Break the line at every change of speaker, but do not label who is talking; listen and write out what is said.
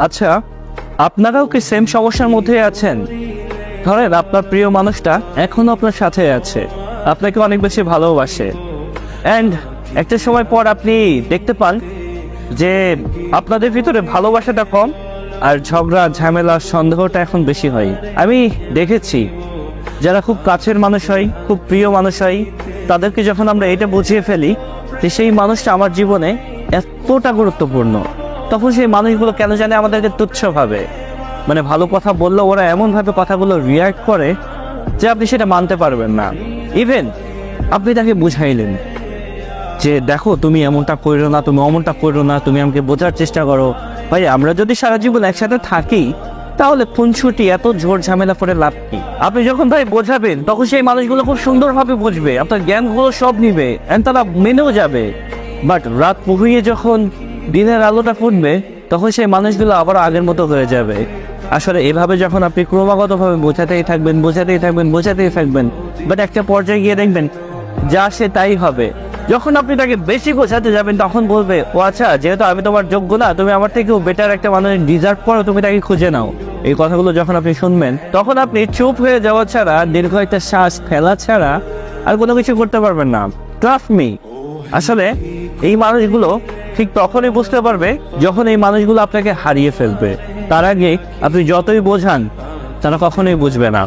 আচ্ছা, আপনারাও কি সেম সমস্যার মধ্যে আছেন? ধরেন আপনার প্রিয় মানুষটা এখনো আপনার সাথে আছে, আপনাকে অনেক বেশি ভালোবাসে, অ্যান্ড একটা সময় পর আপনি দেখতে পান যে আপনাদের ভিতরে ভালোবাসাটা কম আর ঝগড়া ঝামেলা সন্দেহটা এখন বেশি হয়। আমি দেখেছি যারা খুব কাছের মানুষ হয়, খুব প্রিয় মানুষ হয়, তাদেরকে যখন আমরা এটা বুঝিয়ে ফেলি যে সেই মানুষটা আমার জীবনে এতটা গুরুত্বপূর্ণ, তখন সেই মানুষগুলো কেন জানে আমাদেরকে তুচ্ছ ভাবে। মানে ভালো কথা বললে ওরা এমনভাবে কথাগুলো রিয়াক্ট করে যে আপনি সেটা মানতে পারবেন না। ইভেন আপনি তাকে বুঝাইলেন যে দেখো তুমি এমনটা করো না, তুমি অমনটা করো না, তুমি আমাকে বোঝার চেষ্টা করো। ভাই আমরা যদি সারা জীবন একসাথে থাকি তাহলে খুনছুটি এত ঝোড় ঝামেলা করে লাভ কি? আপনি যখন ভাই বোঝাবেন তখন সেই মানুষগুলো খুব সুন্দরভাবে বুঝবে, আপনার জ্ঞানগুলো সব নিবে, এন্ড তারা মেনেও যাবে। বাট রাত পুড়িয়ে যখন দিনের আলোটা ফুটবে তখন সেই মানুষগুলো আবার আগের মতো হয়ে যাবে। আসলে এভাবে যখন আপনি ক্রমাগতভাবে বোঝাতেই থাকবেন, বাট একটা পর্যায়ে গিয়ে দেখবেন যা সে তাই হবে। যখন আপনি তাকে বেশি বোঝাতে যাবেন তখন বলবে, ও আচ্ছা, যেহেতু আমি তোমার যোগ্য না, তুমি আমার থেকেও বেটার একটা মানুষ ডিজার্ভ করো, তুমি তাকে খুঁজে নাও। এই কথাগুলো যখন আপনি শুনবেন তখন আপনি চুপ হয়ে যাওয়া ছাড়া, দীর্ঘ একটা শ্বাস ফেলা ছাড়া আর কোনো কিছু করতে পারবেন না। Trust me. আসলে এই মানুষগুলো ঠিক তখনই বুঝতে পারবে যখন এই মানুষগুলো আপনাকে হারিয়ে ফেলবে। তার আগে আপনি যতই বোঝান তারা কখনোই বুঝবে না।